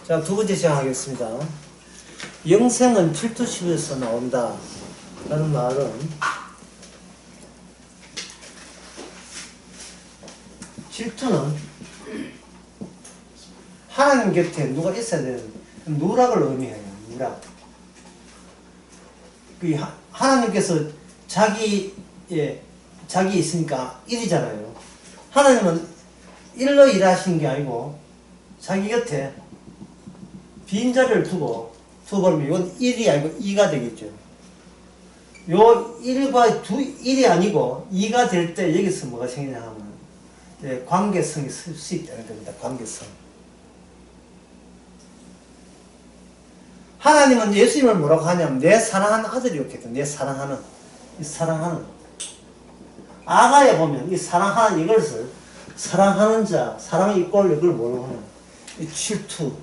자, 두 번째 시작하겠습니다. 영생은 질투심에서 나온다 라는 말은 질투는 하나님 곁에 누가 있어야 되는 누락을 의미해요. 누락. 하나님께서 자기 있으니까 일이잖아요. 하나님은 일로 일하시는 게 아니고 자기 곁에 빈자리를 두고 버리면 이건 1이 아니고 2가 되겠죠. 요 1과 1이 아니고 2가 될 때 여기서 뭐가 생기냐 하면 관계성이 수입되는 겁니다. 관계성. 하나님은 예수님을 뭐라고 하냐면 내 사랑하는 아들이었거든. 내 사랑하는 이 사랑하는 아가에 보면 이 사랑하는 이것을 사랑하는 자 사랑이 이꼴 이걸 뭐라고 하냐 이 질투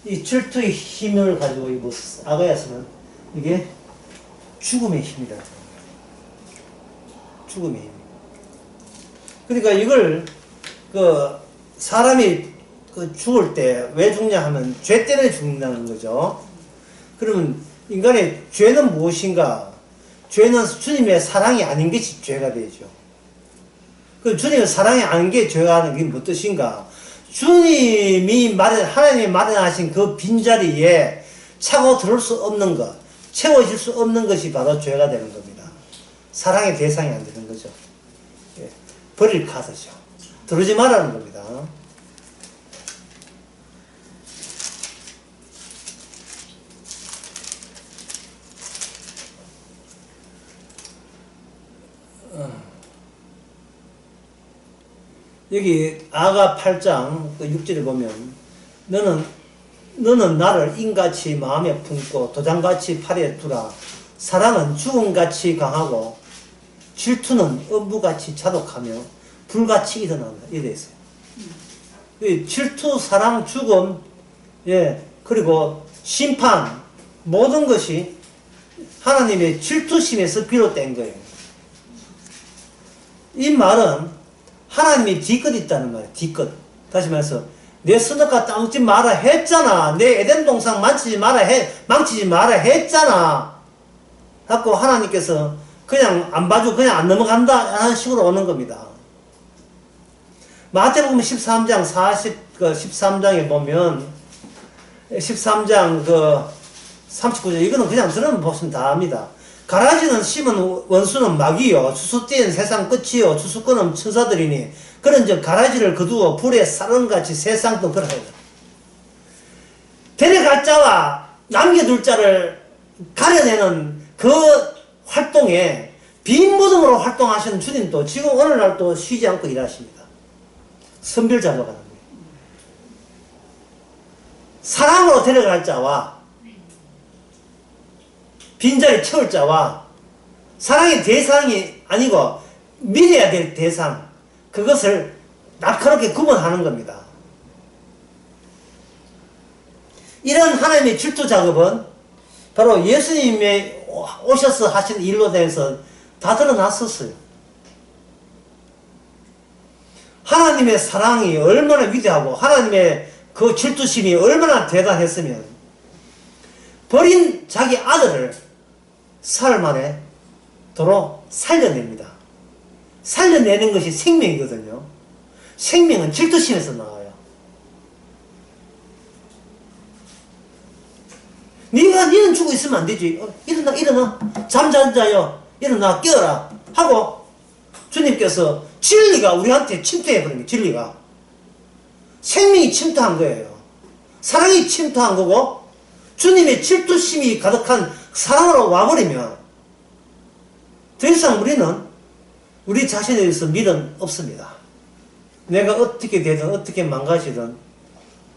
이 질투의 힘을 가지고 이 아가야서는 이게 죽음의 힘이다. 죽음의 힘. 그러니까 이걸 사람이 죽을 때 왜 죽냐 하면 죄 때문에 죽는다는 거죠. 그러면 인간의 죄는 무엇인가? 죄는 주님의 사랑이 아닌 것이 죄가 되죠. 그 주님의 사랑이 아닌 게 죄가 하는 게 무슨 뜻인가? 하나님이 마련하신 그 빈자리에 차고 들을 수 없는 것, 채워질 수 없는 것이 바로 죄가 되는 겁니다. 사랑의 대상이 안 되는 거죠. 버릴 카드죠. 들어오지 말라는 겁니다. 여기 아가 8장 6절에 보면 너는 나를 인같이 마음에 품고 도장같이 팔에 두라. 사랑은 죽음같이 강하고 질투는 엄부같이 자독하며 불같이 일어난다. 이래 있어요. 질투, 사랑, 죽음, 그리고 심판 모든 것이 하나님의 질투심에서 비롯된 거예요. 이 말은 하나님이 뒤끝 있다는 말이에요. 뒤끝. 다시 말해서 내 선악과 따먹지 마라 했잖아. 내 에덴 동산 망치지 마라 했잖아. 하고 하나님께서 그냥 안 봐주고 그냥 안 넘어간다 하는 식으로 오는 겁니다. 마태복음 13장 13장에 보면 13장 39절 이거는 그냥 들으면 보시면 다 압니다. 가라지는 심은 원수는 마귀요 추수띠는 세상 끝이요 추수꾼은 천사들이니 그런즉 가라지를 거두어 불에 사른같이 세상도 그러하리라. 데려갈 자와 남겨둘 자를 가려내는 그 활동에 빈 무덤으로 활동하시는 주님도 지금 오늘날도 쉬지 않고 일하십니다. 선별 잡아가는 거예요. 사랑으로 데려갈 자와 빈자리 채울 자와 사랑의 대상이 아니고 믿어야 될 대상 그것을 날카롭게 구분하는 겁니다. 이런 하나님의 질투 작업은 바로 예수님이 오셔서 하신 일로 대해서 다 드러났었어요. 하나님의 사랑이 얼마나 위대하고 하나님의 그 질투심이 얼마나 대단했으면 버린 자기 아들을 사흘 만에 도로 살려냅니다. 살려내는 것이 생명이거든요. 생명은 질투심에서 나와요. 니는 죽어 있으면 안 되지. 일어나. 잠자는 자요. 일어나, 깨어라. 하고 주님께서 진리가 우리한테 침투해버린 거예요. 진리가. 생명이 침투한 거예요. 사랑이 침투한 거고 주님의 질투심이 가득한 사랑으로 와버리면 더 이상 우리는 우리 자신에 대해서 미련 없습니다. 내가 어떻게 되든 어떻게 망가지든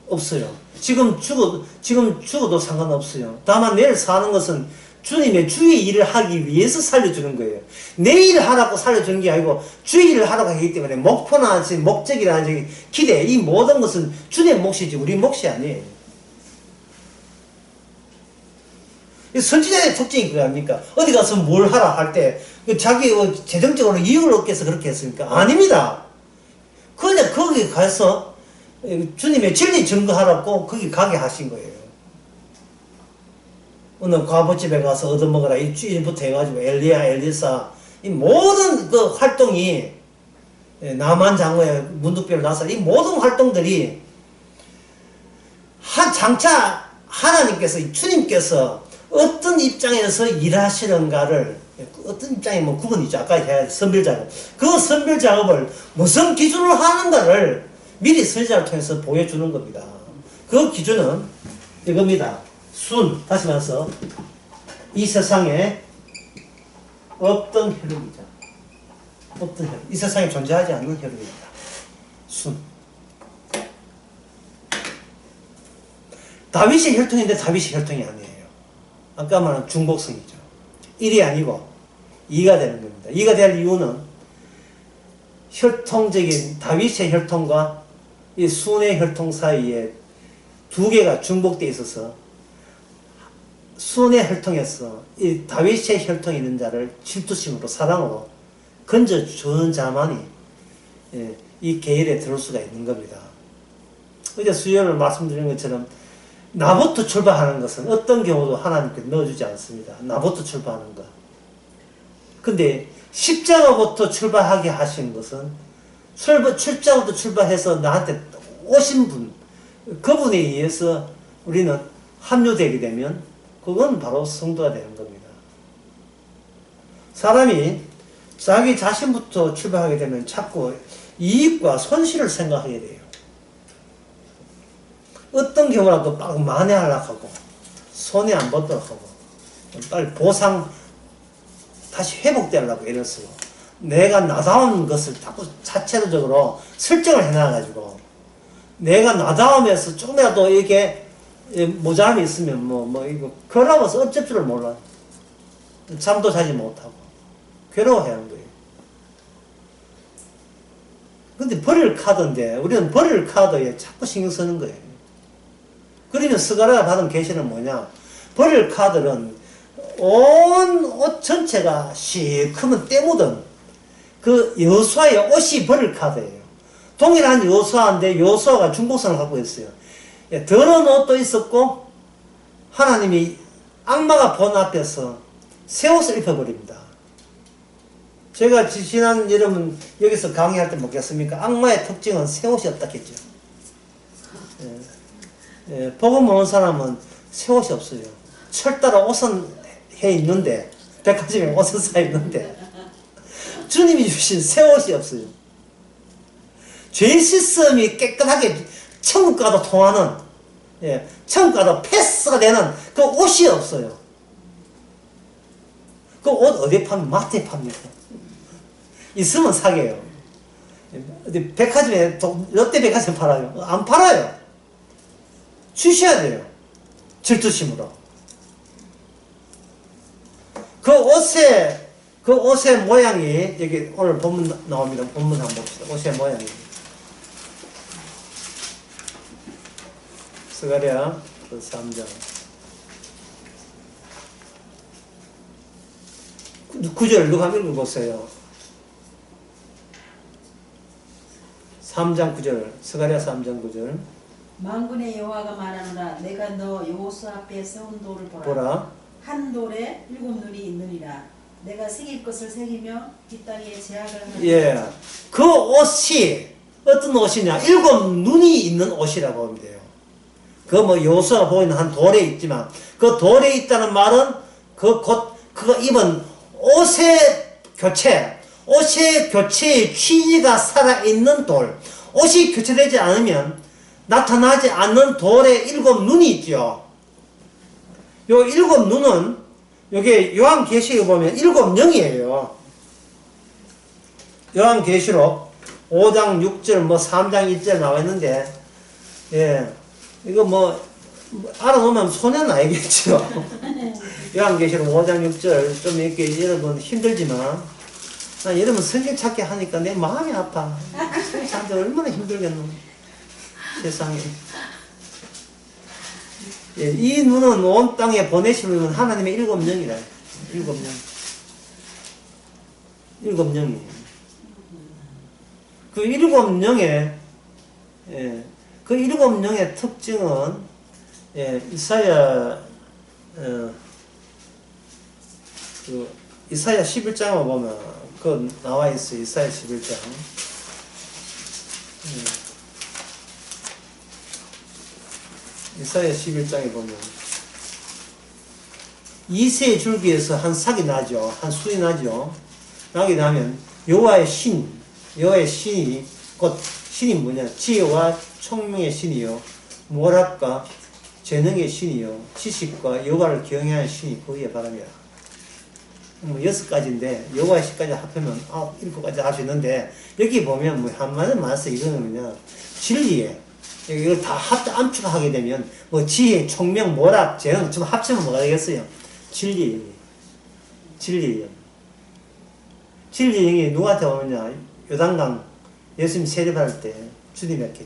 없어요. 지금 죽어도 상관없어요. 다만 내일 사는 것은 주님의 주의 일을 하기 위해서 살려주는 거예요. 내 일을 하라고 살려주는 게 아니고 주의 일을 하라고 하기 때문에 목표나 목적이나 기대 이 모든 것은 주님의 몫이지 우리 몫이 아니에요. 선지자의 특징이 그거 아닙니까? 어디 가서 뭘 하라 할 때 자기 재정적으로 이익을 얻기 위해서 그렇게 했습니까? 아닙니다. 그냥 거기 가서 주님의 진리 증거하라고 거기 가게 하신 거예요. 어느 과부집에 가서 얻어먹으라 이 주일부터 해가지고 엘리야 엘리사 이 모든 그 활동이 나만 장로의 문득별을 나서 이 모든 활동들이 장차 하나님께서 주님께서 어떤 입장에서 일하시는가를 어떤 입장이 뭐 구분이죠. 아까 선별 작업 그 선별 작업을 무슨 기준으로 하는가를 미리 선지자를 통해서 보여주는 겁니다. 그 기준은 이겁니다. 다시 말해서 이 세상에 없던 혈육이죠. 없던 혈육. 이 세상에 존재하지 않는 혈육입니다. 다윗의 혈통인데 다윗의 혈통이 아니에요. 아까 말한 중복성이죠. 1이 아니고 2가 되는 겁니다. 2가 될 이유는 혈통적인 다윗의 혈통과 이 순의 혈통 사이에 두 개가 중복되어 있어서 순의 혈통에서 이 다윗의 혈통이 있는 자를 질투심으로 사랑으로 건져주는 자만이 이 계율에 들어올 수가 있는 겁니다. 어제 수요일에 말씀드린 것처럼 나부터 출발하는 것은 어떤 경우도 하나님께 넣어주지 않습니다. 나부터 출발하는 것. 근데 십자가부터 출발하게 하신 것은 십자가부터 출발해서 나한테 오신 분, 그분에 의해서 우리는 합류되게 되면 그건 바로 성도가 되는 겁니다. 사람이 자기 자신부터 출발하게 되면 자꾸 이익과 손실을 생각하게 돼요. 어떤 경우라도 막 만회하려고 하고 손해 안 보도록 하고 빨리 보상 다시 회복되려고 애를 쓰고 내가 나다운 것을 자꾸 자체적으로 설정을 해놔가지고 내가 나다움에서 조금이라도 이게 모자람이 있으면 이거 괴로워서 어쩔 줄을 몰라. 잠도 자지 못하고 괴로워해야 하는 거예요. 근데 버릴 카드인데 우리는 버릴 카드에 자꾸 신경 쓰는 거예요. 그러면 스가랴가 받은 계시는 뭐냐? 버릴 카드는 온 옷 전체가 시커먼 때 묻은 그 여호수아의 옷이 버릴 카드예요. 동일한 여호수아인데 여호수아가 중복성을 갖고 있어요. 더러운 옷도 있었고 하나님이 악마가 본 앞에서 새 옷을 입혀버립니다. 제가 지난 여러분 여기서 강의할 때 묻겠습니까? 악마의 특징은 새 옷이 없다 했죠. 복음 오는 사람은 새 옷이 없어요. 철따라 옷은 해 있는데 백화점에 옷은 사 있는데 주님이 주신 새 옷이 없어요. 죄 씻음이 깨끗하게 천국과도 통하는 천국과도 패스가 되는 그 옷이 없어요. 그 옷 어디에 팝니까? 마트에 팝니까? 있으면 사게요. 어디 백화점에 롯데 백화점 팔아요? 안 팔아요. 주셔야 돼요. 질투심으로. 그 옷의 모양이 여기 오늘 본문 나옵니다. 본문 한번 봅시다. 옷의 모양이. 스가랴 3장 9절 누가 한번 읽어보세요. 3장 9절 스가랴 3장 9절 만군의 여호와가 말하노라 내가 너 여호수 앞에 세운 돌을 보라. 한 돌에 7 눈이 있느니라. 내가 새길 것을 새기며 이 땅에 제약을 하느니라. 예, 그 옷이 어떤 옷이냐? 7 눈이 있는 옷이라고 하면 돼요. 그 여호수아가 보이는 한 돌에 있지만 그 돌에 있다는 말은 그거 입은 옷의 교체의 취지가 살아있는 돌. 옷이 교체되지 않으면 나타나지 않는 돌에 7 눈이 있죠. 요 7 눈은 요게 요한계시록에 보면 7 영이에요. 요한계시록 5장 6절 3장 1절 나와 있는데 이거 알아놓으면 소년 알겠죠. 요한계시록 5장 6절 좀 이렇게 여러분 힘들지만 난 여러분 성경 찾기 하니까 내 마음이 아파. 사람들 얼마나 힘들겠노. 세상에. 이 눈은 온 땅에 보내시면 하나님의 7 영이라. 7 영. 7 영이에요. 그 7 영에 그 7영의 특징은, 예, 이사야 11장을 보면, 그 나와 있어요. 이사야 11장. 이사야 11장에 보면, 이새의 줄기에서 한 삭이 나죠. 한 술이 나죠. 나게 나면, 여호와의 신이, 곧 신이 뭐냐? 지혜와 총명의 신이요, 모략과 재능의 신이요, 지식과 여호와를 경외하는 신이 그 위에 바람이라. 6가지인데 여호와의 신까지 합하면 7가지 할 수 있는데, 여기 보면 뭐 한마디 말해서 이거는 뭐냐? 진리에 이걸 다 암축하게 되면 뭐 지혜, 총명, 모략, 재능 좀 합치면 뭐가 되겠어요? 진리예요. 진리 영이 누구한테 오느냐? 요단강 예수님 세례받을 때 주님에게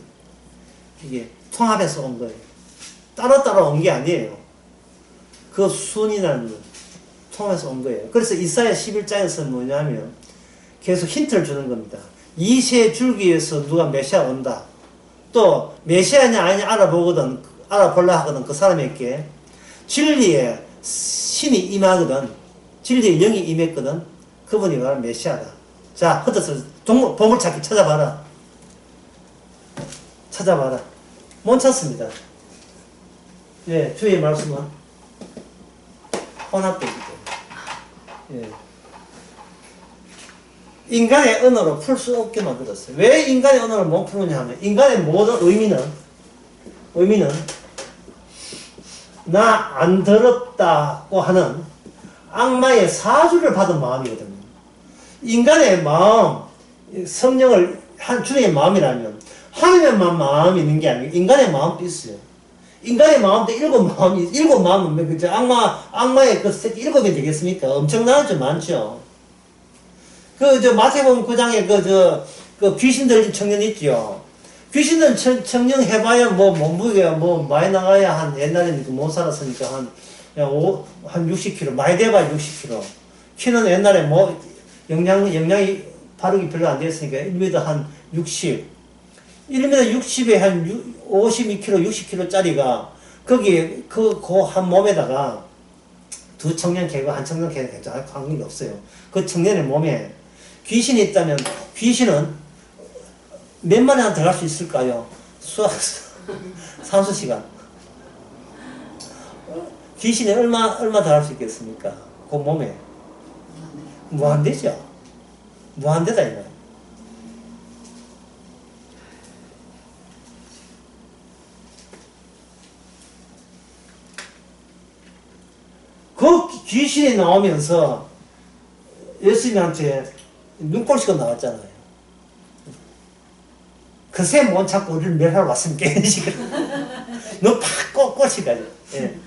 이게 통합해서 온 거예요. 따로따로 온 게 아니에요. 그 순이라는 거 통해서 온 거예요. 그래서 이사야 11장에서 뭐냐면 계속 힌트를 주는 겁니다. 이새 줄기에서 누가 메시아 온다. 또 메시아냐 아니냐 알아보려 하거든. 그 사람에게 진리의 신이 임하거든. 진리의 영이 임했거든. 그분이 바로 메시아다. 자, 흩어서 보물찾기 찾아봐라. 못 찾습니다. 예, 주의 말씀은 혼합되기 때문에. 예. 인간의 언어로 풀 수 없게 만들었어요. 왜 인간의 언어를 못 푸느냐 하면, 인간의 모든 의미는 나 안 더럽다고 하는 악마의 사주를 받은 마음이거든요. 인간의 마음, 성령을 한 주님의 마음이라면 하나님의 마음이 있는 게 아니고 인간의 마음도 있어요. 인간의 마음도 일곱 마음은 그죠? 악마의 그 새끼 7이 되겠습니까? 엄청나죠, 많죠. 마태복음 9장에 그 귀신 들린 청년 있죠. 귀신 들린 청년 해봐야 몸무게가 많이 나가야 옛날에는 못 살았으니까 한 60kg, 많이 돼봐야 60kg. 키는 옛날에 영양이 바르기 별로 안 됐으니까 1m 한 60. 1m 60에 한 52kg, 60kg짜리가 거기에 한 몸에다가 두 청년 개고 한 청년 개고 관계가 없어요. 그 청년의 몸에 귀신이 있다면 귀신은 몇 마리나 들어갈 수 있을까요? 산수 시간. 귀신이 얼마 들어갈 수 있겠습니까? 그 몸에. 무한대죠. 무한대다 이거야. 그 귀신이 나오면서 예수님한테 눈꼴시고 나왔잖아요. 그새 못 찾고 우리를 멸하러 왔으니까 이런 식으로 눈 팍 꼴시가지고, 예.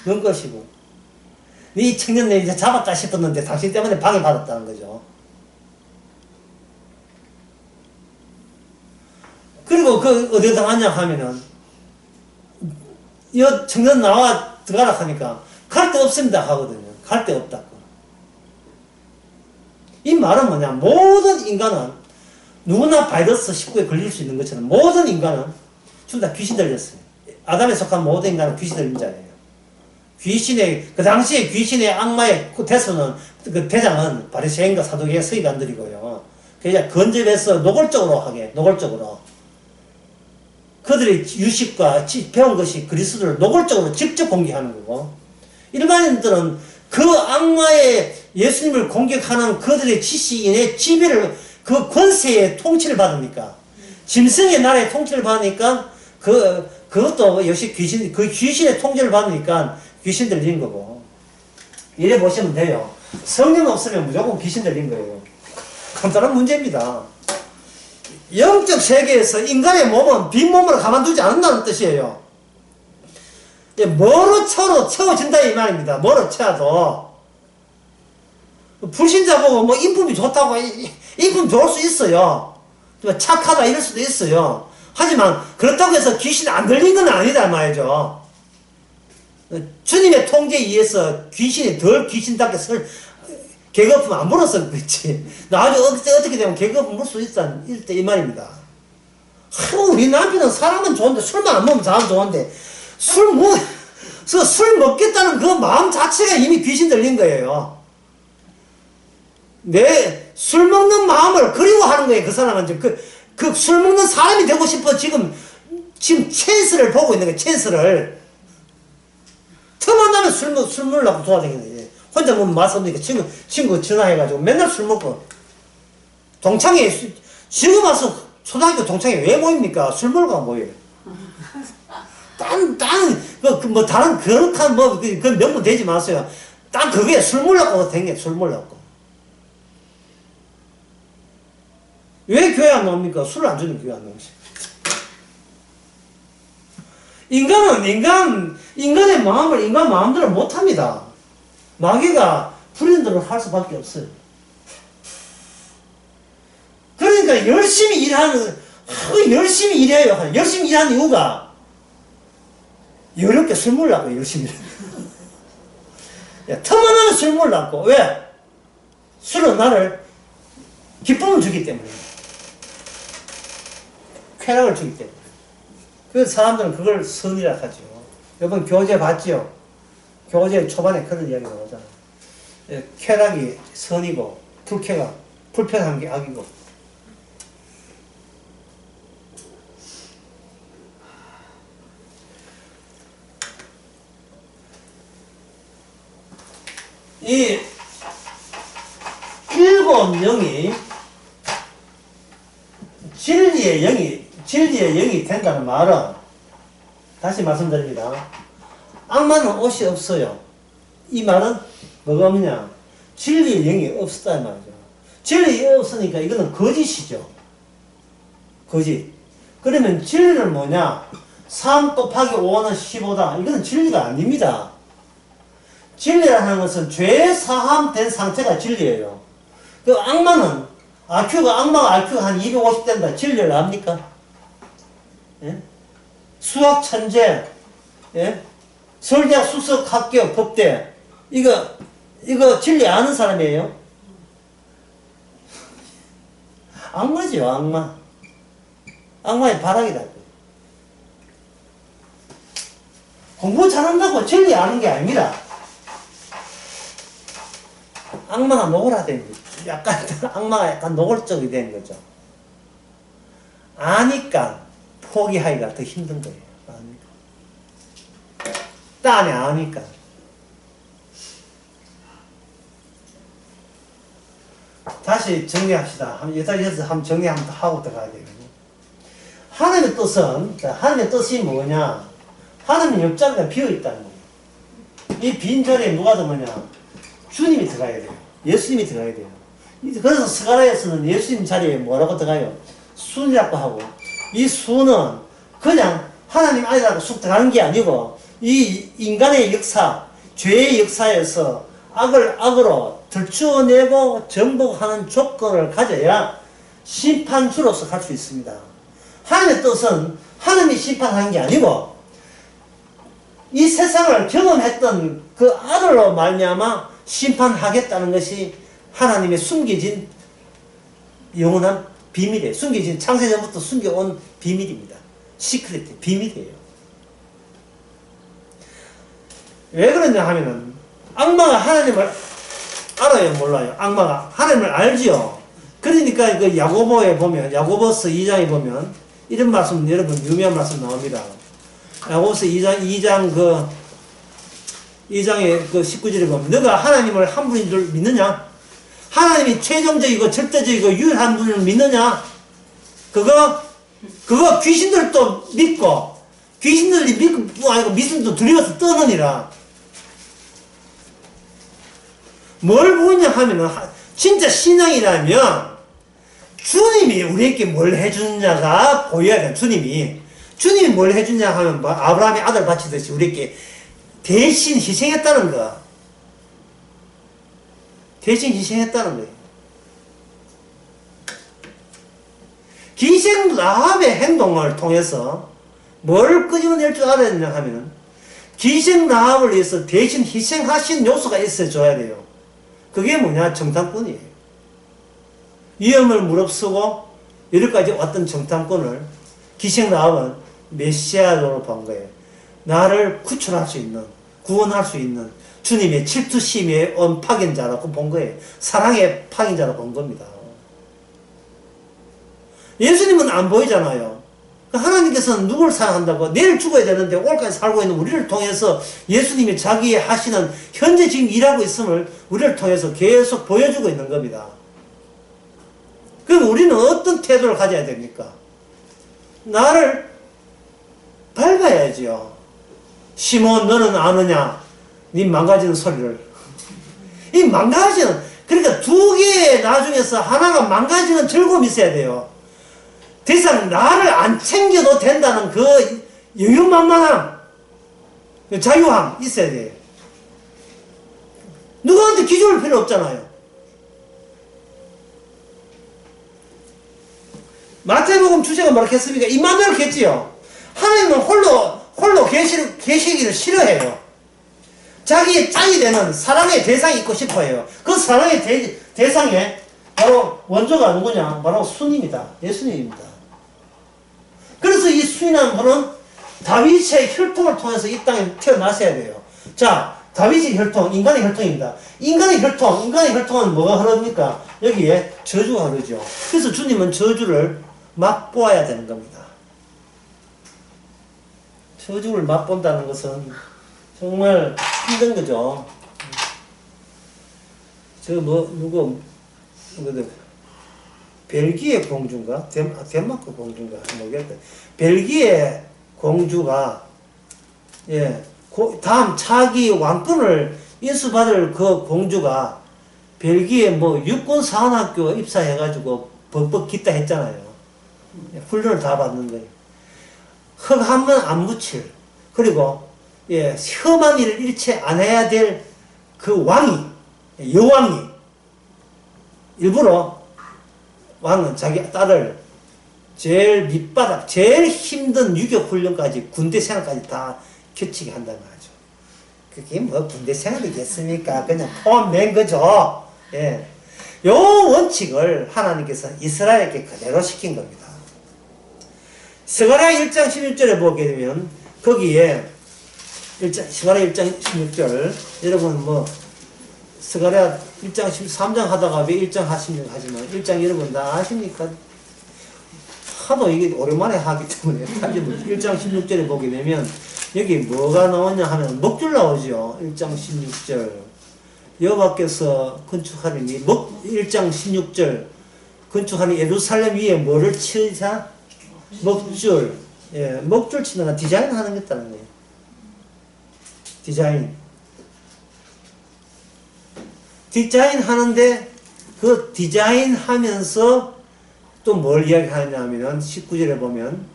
눈 꼴시고, 네 청년네 이제 잡았다 싶었는데 당신 때문에 방해받았다는 거죠. 그리고 어디에 당하냐 하면은 이 청년 나와 들어가라 하니까 갈 데 없습니다 하거든요. 갈 데 없다고. 이 말은 뭐냐? 모든 인간은 누구나 바이러스 19에 걸릴 수 있는 것처럼 모든 인간은 전부 다 귀신 들렸어요. 아담에 속한 모든 인간은 귀신 들린 자예요. 그 당시에 귀신의 악마의 대수는, 그 대장은 바리새인과 사두개의 서기관들이고요. 그냥 건접해서 노골적으로. 그들의 유식과 배운 것이 그리스도를 노골적으로 직접 공격하는 거고, 일반인들은 그 악마의 예수님을 공격하는 그들의 지식인의 지배를, 그 권세의 통치를 받으니까, 짐승의 나라의 통치를 받으니까, 그것도 역시 귀신의 통제를 받으니까 귀신 들린 거고. 이래 보시면 돼요. 성령 없으면 무조건 귀신 들린 거예요. 간단한 문제입니다. 영적 세계에서 인간의 몸은 빈몸으로 가만두지 않는다는 뜻이에요. 뭐로 채워진다 이 말입니다. 뭐로 채워도. 불신자 보고 인품이 좋다고, 인품 좋을 수 있어요. 착하다 이럴 수도 있어요. 하지만 그렇다고 해서 귀신이 안 들린 건 아니다 말이죠. 주님의 통제에 의해서 귀신이 덜 귀신답게 개거품 안 물어서 그렇지. 나중에 어떻게 되면 개거품 물 수 있다 이 말입니다. 우리 남편은 사람은 좋은데 술만 안 먹으면 사람 좋은데 술 먹겠다는 그 마음 자체가 이미 귀신 들린 거예요. 내 술 먹는 마음을 그리워하는 거예요. 그 사람은 그 술 먹는 사람이 되고 싶어 지금 찬스를 보고 있는 거예요. 찬스를. 틈만 나면 술 먹으려고 돌아다니는 혼자 먹으면 맛없으니까 친구 전화해가지고 맨날 술 먹고. 동창회, 지금 와서 초등학교 동창회 왜 모입니까? 술 먹으러 모여요. 다른 거룩한 그 명분 되지 마세요. 딱 그게 술 먹으려고 댕겨, 술 먹으려고. 왜 교회 안 나옵니까? 술을 안 주는 교회 안 나오지. 인간의 마음을 인간 마음대로 못 합니다. 마귀가 부리는 대로 할 수밖에 없어요. 그러니까 열심히 일해요. 열심히 일하는 이유가 여렵게 술 먹으려고 열심히 일해요. 틈만 하면 술 먹으려고. 왜? 술은 나를 기쁨을 주기 때문에. 쾌락을 주기 때문에. 그래서 사람들은 그걸 선이라 하죠. 여러분 교재 봤죠? 교재 초반에 그런 이야기 나오잖아요. 쾌락이 선이고 불쾌한 게 악이고. 이 일곱 영이 진리의 영이 된다는 말은 다시 말씀드립니다. 악마는 옷이 없어요. 이 말은 뭐가 없냐? 진리의 영이 없었다는 말이죠. 진리의 영이 없으니까 이거는 거짓이죠. 거짓. 그러면 진리는 뭐냐? 3 곱하기 5는 15다. 이거는 진리가 아닙니다. 진리라는 것은 죄 사함된 상태가 진리예요. 그 악마가 IQ가 한 250 된다. 진리를 압니까? 예? 수학 천재, 예? 서울대학 수석학교 법대, 이거 진리 아는 사람이에요? 악마죠, 악마. 악마의 바락이다. 공부 잘한다고 진리 아는 게 아닙니다. 악마가 노골화된 거죠. 악마가 약간 노골적이 된 거죠. 아니까 포기하기가 더 힘든 거예요. 아니까. 딴에 아니까. 다시 정리합시다. 여기서 한번 정리 한번 하고 들어가야 되거든요. 하나님의 뜻이 뭐냐? 하나님의 옆자리가 비어있다는 거예요. 이 빈 자리에 누가 들어가냐? 주님이 들어가야 돼요. 예수님이 들어가야 돼요. 그래서 스가랴에서는 예수님 자리에 뭐라고 들어가요? 수라고 하고, 이 수는 그냥 하나님 아니라고 쑥 들어가는 게 아니고, 이 인간의 역사, 죄의 역사에서 악으로 들추어내고 정복하는 조건을 가져야 심판주로서 갈 수 있습니다. 하나님의 뜻은 하나님이 심판하는 게 아니고, 이 세상을 경험했던 그 아들로 말미암아 심판하겠다는 것이 하나님의 숨겨진 영원한 비밀이에요. 숨겨진 창세전부터 숨겨온 비밀입니다. 시크릿, 비밀이에요. 왜 그러냐 하면은 악마가 하나님을 알아요, 몰라요? 악마가 하나님을 알지요. 그러니까 그 야고보에 보면, 야고보서 2장에 보면 이런 말씀, 여러분 유명한 말씀 나옵니다. 야고보서 2장의 그 19절에 보면, 너가 하나님을 한 분인 줄 믿느냐? 하나님이 최종적이고 절대적이고 유일한 분을 믿느냐? 그거 귀신들도 믿고, 귀신들이 믿고 아니고 믿음도 두려워서 떠느니라. 뭘 보냐 하면은, 진짜 신앙이라면 주님이 우리에게 뭘 해주느냐가 보여야 돼. 주님이 뭘 해주냐 하면 뭐 아브라함이 아들 바치듯이 우리에게 대신 희생했다는 거. 대신 희생했다는 거예요. 기생 라합의 행동을 통해서 뭘 끄집어낼 줄 알았냐 하면, 기생 라합을 위해서 대신 희생하신 요소가 있어줘야 돼요. 그게 뭐냐? 정탐꾼이에요. 위험을 무릅쓰고 여기까지 왔던 정탐꾼을 기생 나오면 메시아로 본 거예요. 나를 구출할 수 있는, 구원할 수 있는 주님의 질투심에 온 파견자라고 본 거예요. 사랑의 파견자라고 본 겁니다. 예수님은 안 보이잖아요. 하나님께서는 누굴 사랑한다고? 내일 죽어야 되는데 오늘까지 살고 있는 우리를 통해서 예수님이 자기 하시는 현재 지금 일하고 있음을 우리를 통해서 계속 보여주고 있는 겁니다. 그럼 우리는 어떤 태도를 가져야 됩니까? 나를 밟아야지요. 시몬 너는 아느냐? 네 망가지는 소리를. 이 망가지는, 그러니까 두 개의 나중에서 하나가 망가지는 즐거움이 있어야 돼요. 더 이상 나를 안 챙겨도 된다는 그 여유만만함, 그 자유함 있어야 돼요. 누구한테 기죽을 필요 없잖아요. 마태복음 주제가 뭐라 했습니까? 임마누엘 했지요. 하나님은 홀로 계시기를 싫어해요. 자기의 짝이 되는 사랑의 대상이 있고 싶어요. 그 사랑의 대상에 바로 원조가 누구냐? 바로 순입니다. 예수님입니다. 그래서 이 순이라는 분은 다윗의 혈통을 통해서 이 땅에 태어나셔야 돼요. 자, 다윗의 혈통, 인간의 혈통입니다. 인간의 혈통은 뭐가 흐릅니까? 여기에 저주가 흐르죠. 그래서 주님은 저주를 맛보아야 되는 겁니다. 저주를 맛본다는 것은 정말 힘든 거죠. 벨기에 공주인가? 덴마크 공주인가? 모르겠다. 벨기에 공주가, 다음 차기 왕권을 인수받을 그 공주가 벨기에 육군 사관학교 입사해가지고 벅벅 기타 했잖아요. 훈련을 다 받는 거예요. 흙 한 번 안 묻힐, 그리고 험한 일을 일체 안 해야 될 그 여왕이 일부러 왕은 자기 딸을 제일 밑바닥, 제일 힘든 유격 훈련까지, 군대 생활까지 다 겨치게 한단 말이죠. 그게 군대 생활이겠습니까? 그냥 포함된 거죠. 요 원칙을 하나님께서 이스라엘에게 그대로 시킨 겁니다. 스가랴 1장 16절에 보게 되면 거기에 스가랴 1장 16절, 여러분 스가랴 1장 13장 하다가 왜 1장 하시면 하지만 1장 여러분 다 아십니까? 하도 이게 오랜만에 하기 때문에 1장 16절에 보게 되면 여기 뭐가 나오냐 하면 먹줄 나오죠. 1장 16절 여호와께서 건축하리니 1장 16절 건축하니 예루살렘 위에 뭐를 치자? 먹줄. 먹줄 치는 건 디자인 하는 게 있다는 거예요. 디자인 하는데 그 디자인 하면서 또 뭘 이야기하냐 하면 19절에 보면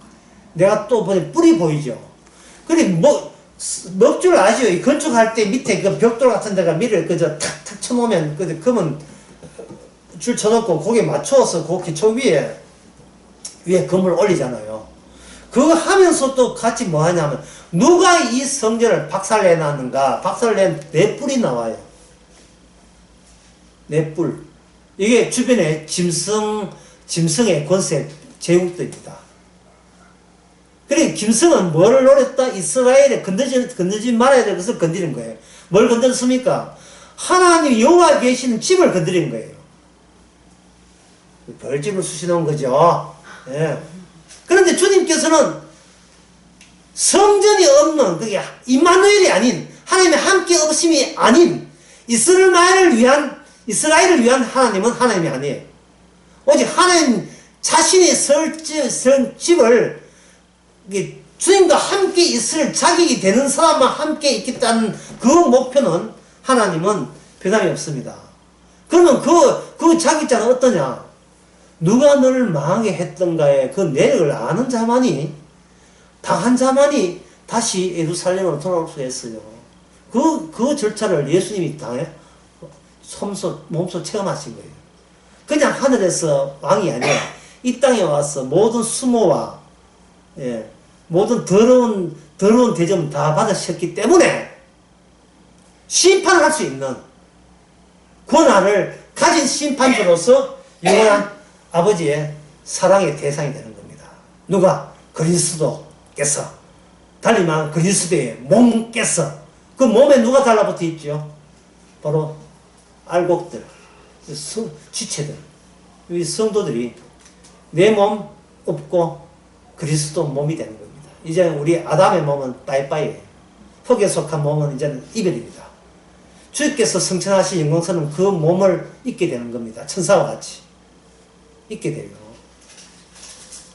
내가 또 보니 뿔이 보이죠. 그래 먹줄 아시죠? 이 건축할 때 밑에 그 벽돌 같은 데가 밀을 탁탁 쳐놓으면 그러면 줄 쳐놓고 거기에 맞춰서 그 기초 위에 건물을 올리잖아요. 그거 하면서 또 같이 뭐 하냐면 누가 이 성전을 박살내놨는가? 박살낸 네 뿔이 나와요. 네 뿔. 이게 주변에 짐승의 권세 제국들입니다. 그래 김성은 뭐를 노렸다? 이스라엘에 건드지 말아야 될 것을 건드린 거예요. 뭘 건드렸습니까? 하나님 여호와 계시는 집을 건드린 거예요. 벌집을 쑤시놓은 거죠. 그런데 주님께서는 성전이 없는, 그게 임마누엘이 아닌, 하나님의 함께 없음이 아닌 이스라엘을 위한 하나님은 하나님이 아니에요. 오직 하나님 자신이 설 집을 주님과 함께 있을 자격이 되는 사람만 함께 있겠다는 그 목표는 하나님은 변함이 없습니다. 그러면 그 자격자는 어떠냐? 누가 너를 망하게 했던가에 그 내력을 아는 자만이, 당한 자만이 다시 예루살렘으로 돌아올 수 있어요. 그 절차를 예수님이 몸소 체험하신 거예요. 그냥 하늘에서 왕이 아니라 이 땅에 와서 모든 수모와 모든 더러운 대접은 다 받으셨기 때문에 심판할 수 있는 권한을 가진 심판자로서 영원한 아버지의 사랑의 대상이 되는 겁니다. 누가? 그리스도께서, 달리 말하면 그리스도의 몸께서, 그 몸에 누가 달라붙어 있죠? 바로 알곡들, 지체들, 이 성도들이 내 몸 없고 그리스도 몸이 되는 겁니다. 이제 우리 아담의 몸은 빠이빠이예요. 흙에 속한 몸은 이제는 이별입니다. 주께서 성천하신 영광선은 그 몸을 입게 되는 겁니다. 천사와 같이 입게 돼요.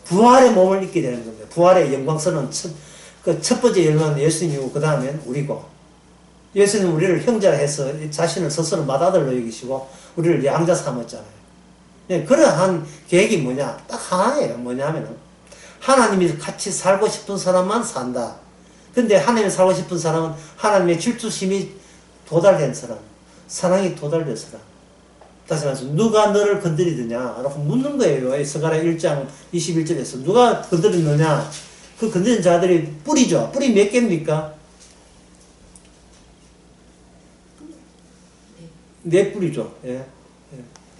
부활의 몸을 입게 되는 겁니다. 부활의 영광선은 첫 번째 열매는 예수님이고 그 다음엔 우리고, 예수님은 우리를 형제라 해서 자신을 스스로 맏아들로 여기시고 우리를 양자 삼았잖아요. 네, 그러한 계획이 뭐냐? 딱 하나예요. 뭐냐면은 하나님이 같이 살고 싶은 사람만 산다. 근데 하나님이 살고 싶은 사람은 하나님의 질투심이 도달된 사람, 사랑이 도달된 사람. 다시 말해서 누가 너를 건드리느냐 라고 묻는 거예요. 스가랴 1장 21절에서 누가 건드리느냐. 그 건드린 자들이 뿌리죠. 뿌리 몇 개입니까? 네 뿌리죠. 예.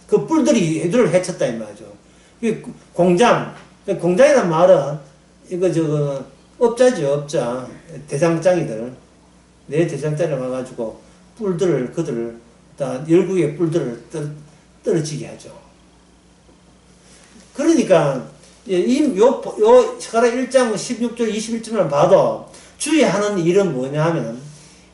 그 뿔들이 애들을 해쳤다 이 말이죠. 공장이란 말은 이거 업자죠. 업자, 대장장이들, 내 대장장이 와가지고 뿔들을 그들을 다 열국의 뿔들을 떨어지게 하죠. 그러니까 요 스가랴 1장 16절 21절만 봐도 주의하는 일은 뭐냐 하면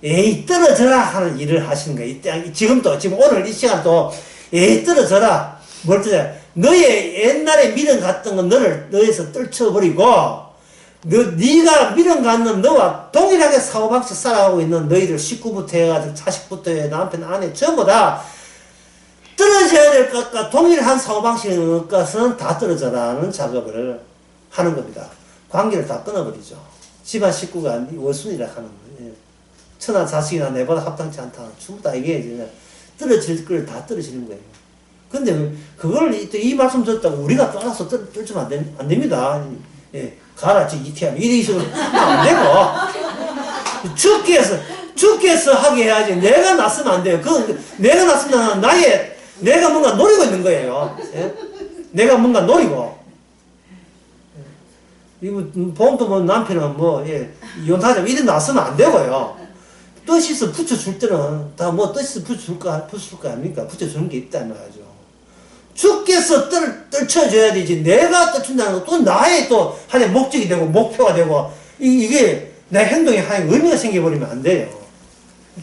에이 떨어져라 하는 일을 하시는 거예요. 지금 오늘 이 시간도 에이 떨어져라. 뭘 떨어져? 너의 옛날에 미련 갔던 건 너에서 떨쳐버리고 네가 미련 갖는 너와 동일하게 사고방식 살아가고 있는 너희들 식구부터 해가지고 자식부터 해 남편 아내 전부 다 떨어져야 될 것과 동일한 사고방식인 것은 다 떨어져라는 작업을 하는 겁니다. 관계를 다 끊어버리죠. 집안 식구가 원순이라 하는 거예요. 천하 자식이나 내보다 합당치 않다. 전부 다 이게 떨어질 걸 다 떨어지는 거예요. 근데 그걸 이 말씀 듣다가 우리가 또 알아서 떨치면 안 됩니다. 예, 가라, 이태하면 이래 있으면 안 되고. 주께서 하게 해야지. 내가 났으면 안 돼요. 내가 났으면 내가 뭔가 노리고 있는 거예요. 예? 내가 뭔가 노리고. 이거, 보험도 뭐 남편은 이혼하자면 이래 났으면 안 되고요. 뜻이서 붙여줄 때는 다 뜻이서 붙여줄 거 아닙니까? 붙여주는 게 있단 말이죠. 주께서 떨쳐줘야 되지. 내가 떨친다는 건 또 나의 또 하나의 목적이 되고 목표가 되고 이게 내 행동에 하나의 의미가 생겨버리면 안 돼요.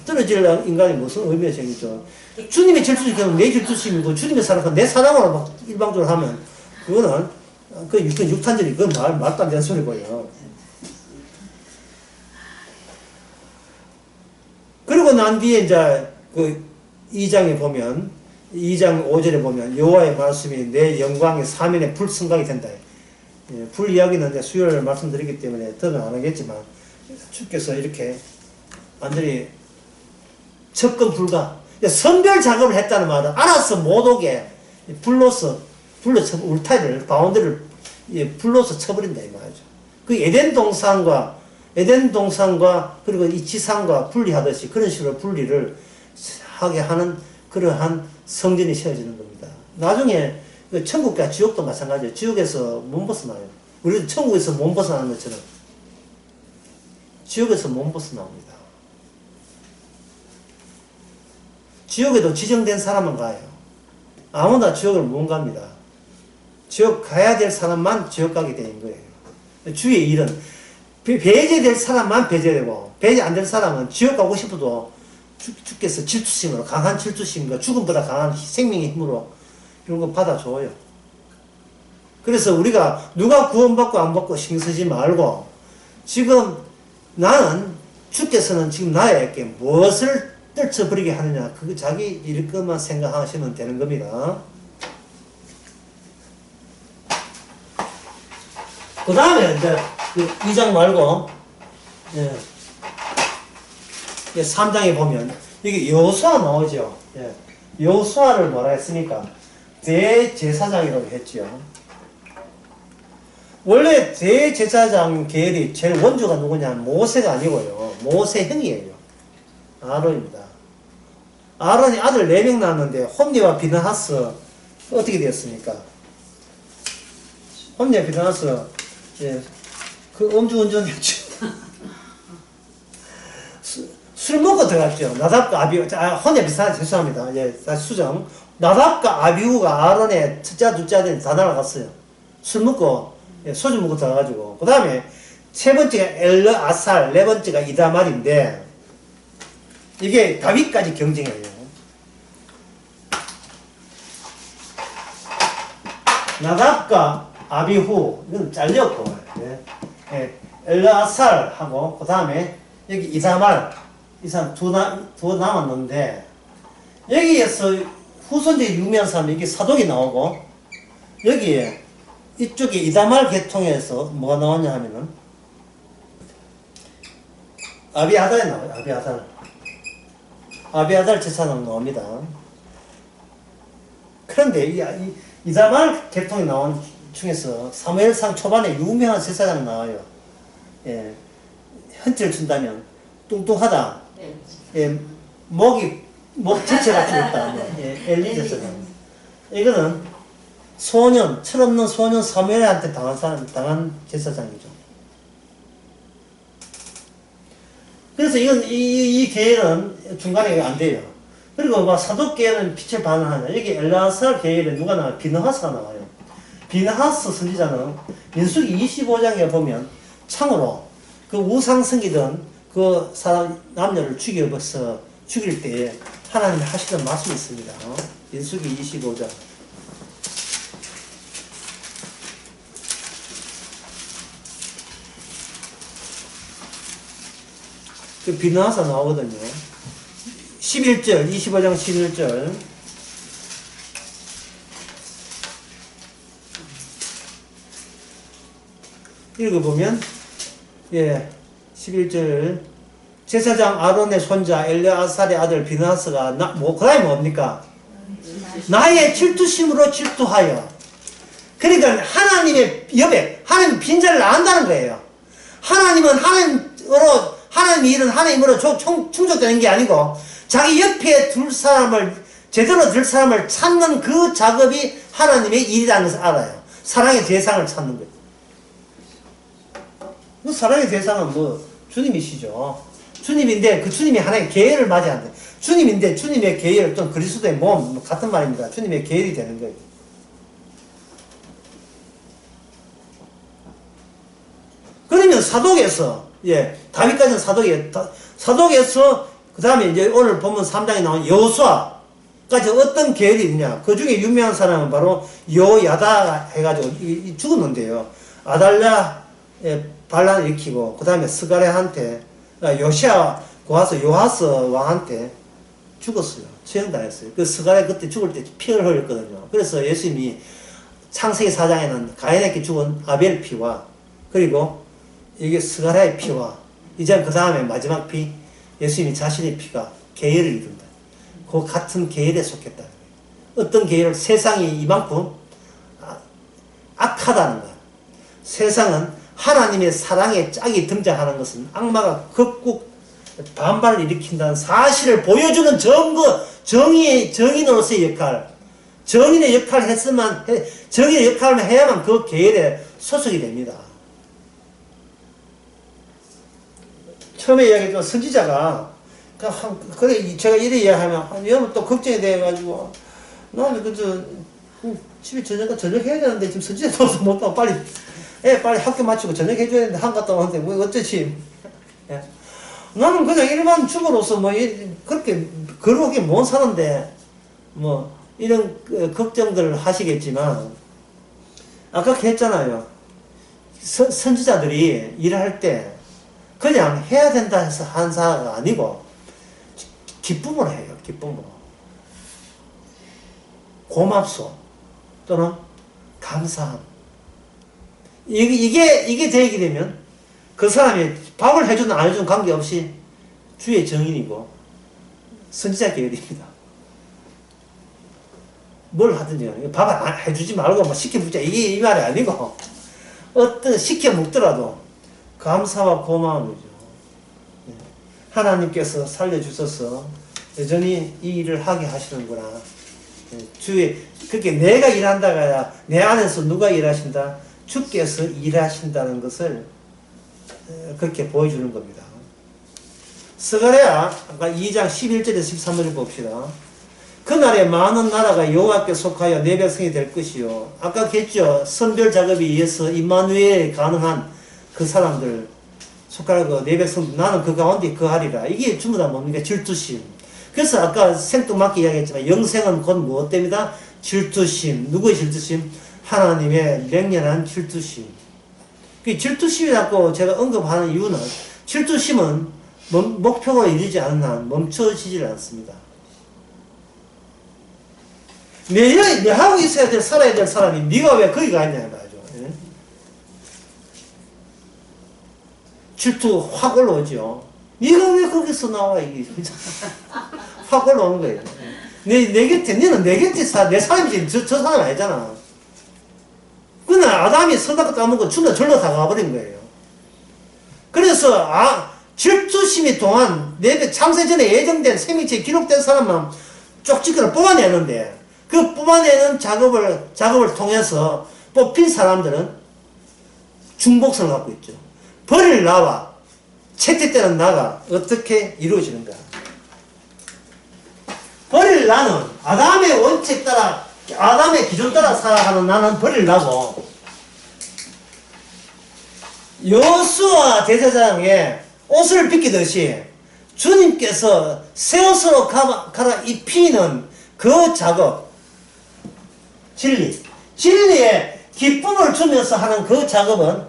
떨어질 인간이 무슨 의미가 생기죠. 주님의 질투심은 내 질투심이고 주님의 사랑은 내 사랑으로 막 일방적으로 하면 그거는 육탄절이 그건 말도 안 되는 소리고요. 그리고 난 뒤에 이제 2장에 보면 2장 5절에 보면 여호와의 말씀이 내 영광의 사면에 불성각이 된다. 예, 불 이야기는 이제 수요일 말씀드리기 때문에 더는 안 하겠지만 주께서 이렇게 완전히 접근 불가 선별 작업을 했다는 말은 알아서 못 오게 불로서 울타리를 바운드를 불로서 쳐버린다 이 말이죠. 그 에덴 동산과 그리고 이 지상과 분리하듯이 그런 식으로 분리를 하게 하는 그러한 성전이 세워지는 겁니다. 나중에 천국과 지옥도 마찬가지예요. 지옥에서 못 벗어나요. 우리도 천국에서 못 벗어나는 것처럼 지옥에서 못 벗어나옵니다. 지옥에도 지정된 사람만 가요. 아무나 지옥을 못 갑니다. 지옥 가야 될 사람만 지옥 가게 되는 거예요. 주의 일은 배제될 사람만 배제되고 배제 안 될 사람은 지옥 가고 싶어도 주께서 질투심으로 강한 질투심과 죽음보다 강한 생명의 힘으로 이런 거 받아줘요. 그래서 우리가 누가 구원받고 안 받고 신경 쓰지 말고 지금 나는 주께서는 지금 나에게 무엇을 떨쳐버리게 하느냐 그거 자기 일 것만 생각하시면 되는 겁니다. 그 다음에 이제 2장 말고 3장에 보면 이게 여호수아 나오죠. 여호수아를 뭐라 했습니까? 대제사장이라고 했죠. 원래 대제사장 계열이 제일 원조가 누구냐? 모세가 아니고요. 모세 형이에요. 아론입니다. 아론이 아들 4명 낳았는데 홈리와 비느하스 어떻게 되었습니까? 홈리와 비느하스 그 음주운전 했죠. 술 먹고 들어갔죠. 나답과 아비후, 혼에 비슷하게 죄송합니다. 예, 다시 수정. 나답과 아비후가 아론의 첫째, 둘째 아들이 다 날아갔어요. 술 먹고, 예, 소주 먹고 들어가가지고. 그 다음에 세 번째가 엘르아살, 네 번째가 이다말인데, 이게 다윗까지 경쟁해요. 나답과 아비후, 이건 잘렸고, 예. 예, 엘르아살하고, 그 다음에 여기 이다말, 이 사람 두 남았는데, 여기에서 후손들이 유명한 사람이 여기 사독이 나오고, 여기에 이쪽에 이다말 계통에서 뭐가 나오냐 하면은, 아비아달이 나와요, 아비아달. 아비아달 제사장 나옵니다. 그런데 이다말 계통이 나온 중에서 사무엘상 초반에 유명한 제사장 나와요. 예, 헌지를 준다면 뚱뚱하다. 예, 목 전체가 죽었다. 뭐. 예, 엘리 제사장. 이거는 철없는 소년 사무엘한테 당한 제사장이죠. 그래서 이 계열은 중간에 안 돼요. 그리고 막 사독 계열은 빛을 반응하냐. 여기 엘라살 계열에 누가 나와요? 비느하스가 나와요. 비느하스 선지자는 민수기 25장에 보면 창으로 그 우상승이던 그 사람, 남녀를 죽일 때에 하나님이 하시던 말씀이 있습니다. 민수기 25장. 그 비느하사 나오거든요. 11절, 25장 11절. 읽어보면, 예, 11절. 제사장 아론의 손자 엘르아살의 아들 비느하스가, 그 다음에 뭡니까? 나의 질투심으로 질투하여. 그러니까 하나님의 여백, 하나님 빈자를 안다는 거예요. 하나님은 하나님의 일은 하나님으로 충족되는 게 아니고, 자기 옆에 제대로 들 사람을 찾는 그 작업이 하나님의 일이라는 것을 알아요. 사랑의 대상을 찾는 거예요. 그 사랑의 대상은 주님이시죠. 주님인데 그 주님이 하나의 계열을 맞이한다. 주님인데 주님의 계열 또는 그리스도의 몸 같은 말입니다. 주님의 계열이 되는 거예요. 그러면 사독에서 다윗까지는 사독에서 그 다음에 이제 오늘 본문 3장에 나온 여호수아까지 어떤 계열이 있냐. 그 중에 유명한 사람은 바로 요야다 해가지고 죽었는데요. 아달랴 반란을 일으키고 그 다음에 스가랴한테 요시아 고아서 요하스 왕한테 죽었어요. 처형당했어요. 그 스가랴 그때 죽을 때 피를 흘렸거든요. 그래서 예수님이 창세기 4장에는 가인에게 죽은 아벨 피와 그리고 이게 스가랴의 피와 이제 그 다음에 마지막 피 예수님이 자신의 피가 계열을 이룬다. 그 같은 계열에 속했다. 어떤 계열? 세상이 이만큼 악하다는 거야. 세상은 하나님의 사랑의 짝이 등장하는 것은 악마가 극국 반발을 일으킨다는 사실을 보여주는 정인으로서의 역할, 정인의 역할을 정인의 역할을 해야만 그 계열에 소속이 됩니다. 처음에 이야기했지만 선지자가 그래 제가 이래 이야기하면 여러분 또 걱정이 돼가지고 나는 집에 저녁 해야 되는데 지금 선지자 도와서 못하고 빨리 학교 마치고 저녁 해줘야 되는데 한 갔다 오는데 뭐 어쩌지. 나는 그냥 일반 주부로서 그렇게 그러게 못 사는데 이런 걱정들을 하시겠지만 아까 했잖아요. 선지자들이 일할 때 그냥 해야 된다 해서 한 사가 아니고 기쁨으로 해요. 기쁨으로. 고맙소 또는 감사함. 이게 되게 되면 그 사람이 밥을 해주든 안 해주든 관계없이 주의 정인이고 선지자 계열입니다. 뭘 하든지 밥을 해주지 말고 시켜먹자 이 말이 아니고 어떤 시켜먹더라도 감사와 고마움이죠. 하나님께서 살려주셔서 여전히 이 일을 하게 하시는구나. 그렇게 내가 일한다가 아니라 내 안에서 누가 일하신다? 주께서 일하신다는 것을 그렇게 보여주는 겁니다. 스가랴 아까 2장 11절에서 13절을 봅시다. 그날에 많은 나라가 여호와께 속하여 내 백성이 될 것이요. 아까 했죠. 선별 작업에 의해서 임마누엘에 가능한 그 사람들 속하고 내 백성 나는 그 가운데 거하리라. 이게 전부 다 뭡니까? 질투심. 그래서 아까 생뚱맞게 이야기했지만 영생은 곧 무엇 때문이다? 질투심. 누구의 질투심? 하나님의 맹렬한 질투심. 그 질투심이라고 제가 언급하는 이유는 질투심은 목표가 이르지 않는 한 멈춰지질 않습니다. 내 하고 있어야 될 살아야 될 사람이 네가 왜 거기 가 있냐 말이죠. 예? 질투 확 올라오죠. 네가 왜 거기서 나와 이게 확 올라오는 거예요. 내 곁에 너는 내 곁에 내 사람이지 저 사람 아니잖아. 그날 아담이 선악과 따먹고 죽나 절로 다 가버린 거예요. 그래서 질투심이 동안 내 창세 전에 예정된 생명체에 기록된 사람만 쪽지기를 뽑아내는데 그 뽑아내는 작업을 통해서 뽑힌 사람들은 중복성을 갖고 있죠. 벌일 나와 채택되는 나가 어떻게 이루어지는가? 벌일 나는 아담의 원칙 따라 아담의 기준 따라 살아가는 나는 벌일 나고 여호수아 제사장의 옷을 벗기듯이 주님께서 새 옷으로 갈아입히는 그 작업 진리에 기쁨을 주면서 하는 그 작업은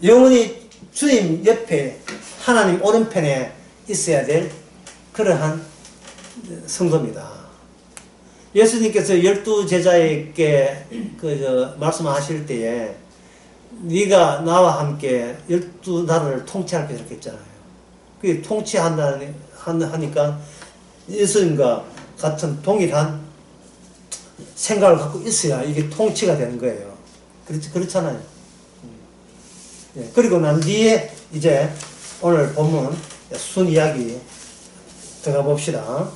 영원히 주님 옆에 하나님 오른편에 있어야 될 그러한 성도입니다. 예수님께서 12제자에게 말씀하실 때에 네가 나와 함께 12나라를 통치할 때 이렇게 했잖아요. 그 통치하니까 예수님과 같은 동일한 생각을 갖고 있어야 이게 통치가 되는 거예요. 그렇잖아요. 예, 그리고 난 뒤에 이제 오늘 본문 순 이야기 들어가 봅시다.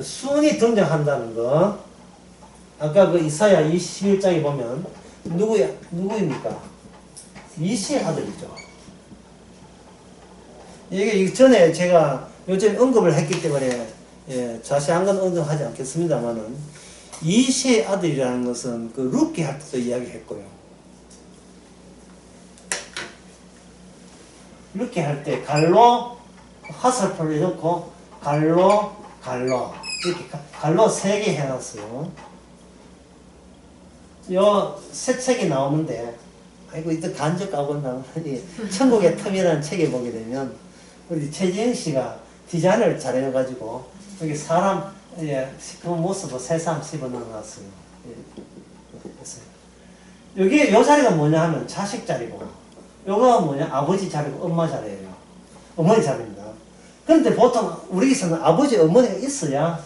순이 등장한다는 거 아까 그 이사야 21장에 보면 누구입니까? 이시의 아들이죠. 이게 전에 제가 요즘 언급을 했기 때문에 자세한 건 언급하지 않겠습니다만은 이시의 아들이라는 것은 그 룻기 할 때도 이야기했고요. 룻기 할 때 갈로 화살표를 넣고 갈로 이렇게 갈로 3개 해놨어요. 요 새 책이 나오는데 아이고 이때 간접 까고 나오니 천국의 텀이라는 책에 보게 되면 우리 최지영 씨가 디자인을 잘 해가지고 여기 사람 그 모습을 새삼 집어넣어놨어요. 여기 요 자리가 뭐냐 하면 자식 자리고 요거 뭐냐 아버지 자리고 엄마 자리예요. 어머니 자리입니다. 그런데 보통 우리에서는 아버지 어머니가 있어야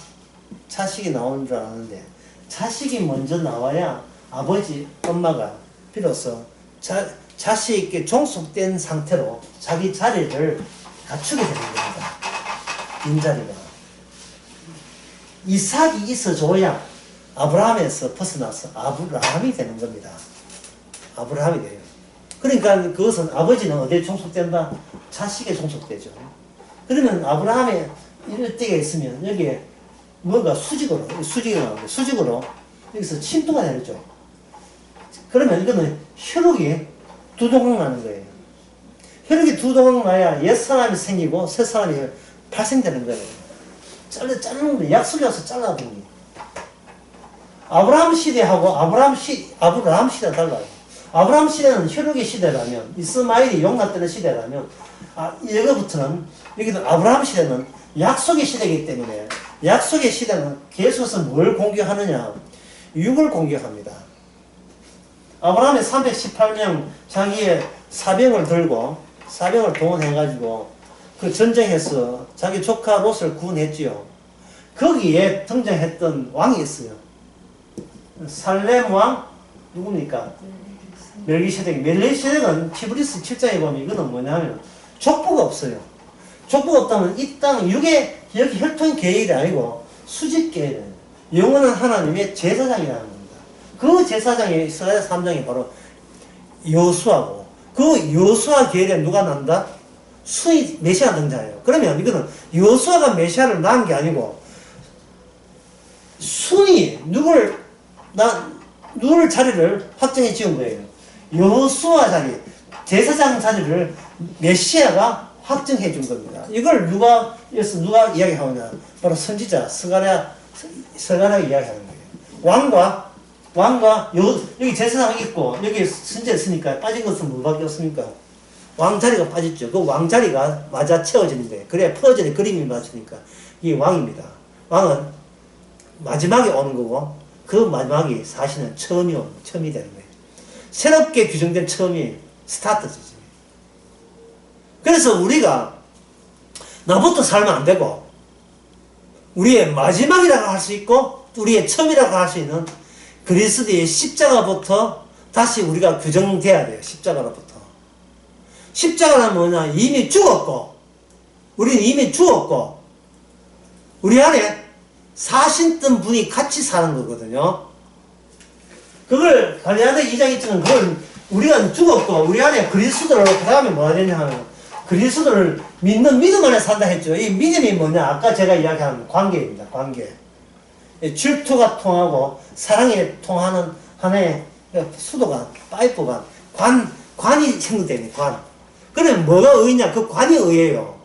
자식이 나오는 줄 아는데 자식이 먼저 나와야 아버지 엄마가 비로소 자식에게 종속된 상태로 자기 자리를 갖추게 되는 겁니다. 빈자리가. 이삭이 있어줘야 아브라함에서 벗어나서 아브라함이 되는 겁니다. 아브라함이 돼요. 그러니까 그것은 아버지는 어디에 종속된다? 자식에 종속되죠. 그러면 아브라함의 이럴 때가 있으면 여기에 뭔가 수직으로 여기서 침투가 내리죠. 그러면 이거는 혈육이 두 동강 나는 거예요. 혈육이 두 동강 나야 옛 사람이 생기고 새 사람이 발생되는 거예요. 자르는 거 약속이 와서 잘라버리니. 아브라함 시대하고 아브라함 시대가 달라요. 아브라함 시대는 혈육의 시대라면 이스마엘이 용납되는 시대라면 이거부터는 여기는 아브라함 시대는 약속의 시대이기 때문에 약속의 시대는 계속해서 뭘 공격하느냐? 육을 공격합니다. 아브라함이 318명 자기의 사병을 동원해가지고 그 전쟁에서 자기 조카 롯을 구원했지요. 거기에 등장했던 왕이 있어요. 살렘 왕 누굽니까? 멜기세덱. 멜기세덱은 히브리서 7장에 보면 이거는 뭐냐면 족보가 없어요. 족보가 없다면 이 땅 육의 혈통 계율이 아니고 수직 계율이에요. 영원한 하나님의 제사장이라는 겁니다. 그 제사장이 스가랴 3장이 바로 여호수아고, 그 여호수아 계열에 누가 난다? 순이 메시아 등장해요. 그러면 이거는 여호수아가 메시아를 낳은 게 아니고 순이 누굴 자리를 확정해 지은 거예요. 여호수아 자리, 제사장 자리를 메시아가 확정해 준 겁니다. 이걸 누가 이야기하느냐? 바로 선지자 스가랴가 이야기하는 거예요. 왕과 여기 제사장이 있고 여기 선지자 있으니까 빠진 것은 뭐밖에 없습니까? 왕 자리가 빠졌죠. 그 왕 자리가 맞아 채워지는데, 그래야 퍼즐의 그림이 맞으니까 이게 왕입니다. 왕은 마지막에 오는 거고, 그 마지막이 사실은 처음이 되는 거예요. 새롭게 규정된 처음이 스타트지. 그래서 우리가 나부터 살면 안 되고, 우리의 마지막이라고 할 수 있고, 우리의 처음이라고 할 수 있는 그리스도의 십자가부터 다시 우리가 규정돼야 돼요. 십자가로부터. 십자가는 뭐냐? 이미 죽었고, 우리는 이미 죽었고, 우리 안에 사신던 분이 같이 사는 거거든요. 그걸 갈라디아 2장 2절은 그걸 우리가 죽었고 우리 안에 그리스도를, 그 다음에 뭐가 되냐 하면 그리스도를 믿는 믿음 안에 산다 했죠. 이 믿음이 뭐냐? 아까 제가 이야기한 관계입니다. 관계. 질투가 통하고 사랑이 통하는 하나의 수도관, 파이프관, 관이 생성되는 관. 그러면 뭐가 의냐? 그 관이 의예요.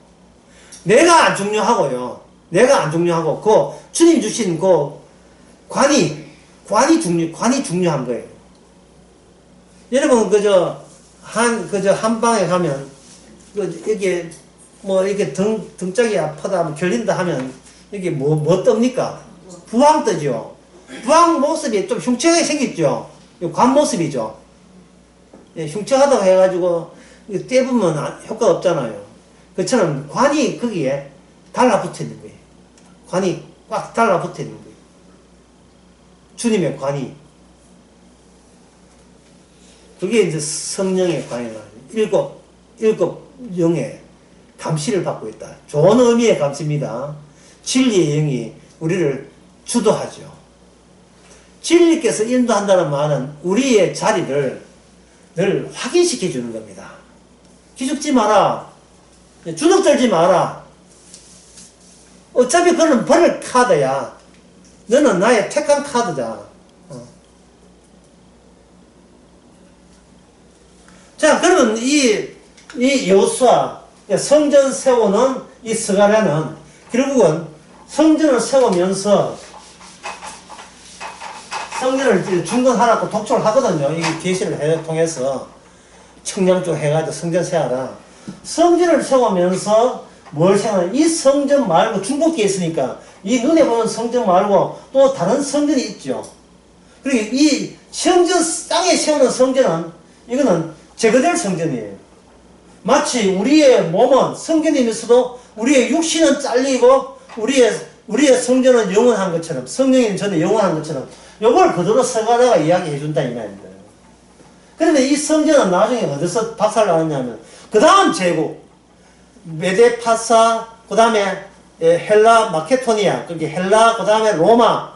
내가 안 중요하고요. 내가 안 중요하고, 그 주님 주신 그 관이 중요한 거예요. 여러분, 한방에 가면, 이게, 이게 등짝이 아프다, 뭐 결린다 하면, 이게 뭐 뜹니까? 부항 뜨죠. 부항 모습이 좀 흉측하게 생겼죠. 관 모습이죠. 예, 흉측하다고 해가지고, 떼보면 효과가 없잖아요. 그처럼 관이 거기에 달라붙어 있는 거예요. 관이 꽉 달라붙어 있는 거예요. 주님의 관이. 그게 이제 성령의 관이라. 일곱 영의 감시를 받고 있다. 좋은 의미의 감시입니다. 진리의 영이 우리를 주도하죠. 진리께서 인도한다는 말은 우리의 자리를 늘 확인시켜 주는 겁니다. 기죽지 마라. 주눅 들지 마라. 어차피 그거는 버릴 카드야. 너는 나의 택한 카드다. 자, 그러면 이 여호수아, 성전 세우는 이 스가랴는 결국은 성전을 세우면서 성전을 중건하라고 독촉을 하거든요. 이 계시를 통해서 청량 쪽 해가지고 성전 세워라. 성전을 세우면서 뭘 세우냐? 이 성전 말고 중국에 있으니까 이 눈에 보는 성전 말고 또 다른 성전이 있죠. 그리고 이 성전, 땅에 세우는 성전은 이거는 제거될 성전이에요. 마치 우리의 몸은 성전이면서도 우리의 육신은 잘리고 우리의 성전은 영원한 것처럼, 성령인 저는 영원한 것처럼 이걸 그대로 스가랴가 이야기해 준다 이 말입니다. 그런데 이 성전은 나중에 어디서 박살나느냐면 그 다음 제국 메데파사, 그 다음에 헬라 마케토니아, 그게 헬라, 그 다음에 로마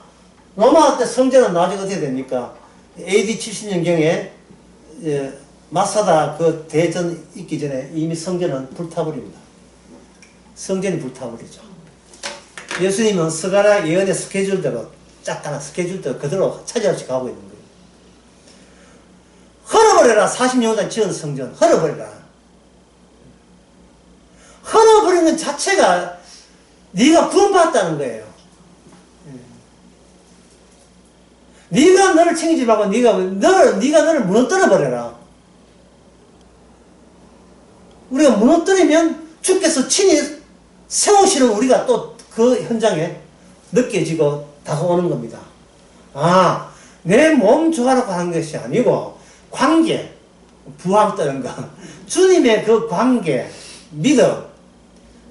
때 성전은 나중에 어떻게 됩니까? AD 70년경에 마사다 그 대전 있기 전에 이미 성전은 불타버립니다. 성전이 불타버리죠. 예수님은 스가랴 예언의 스케줄대로 짝가나 스케줄대로 그대로 차지하시 가고 있는 거예요. 헐어버려라. 40년간 지은 성전 헐어버려라. 헐어버리는 자체가 네가 구원받았다는 거예요. 네가 너를 책임지라고 네가 너를 무너뜨려버려라. 우리가 무너뜨리면 주께서 친히 세우시는 우리가 또 그 현장에 느껴지고 다가오는 겁니다. 아, 내 몸 좋아라고 하는 것이 아니고 관계, 부항 뜨는 거, 주님의 그 관계, 믿음,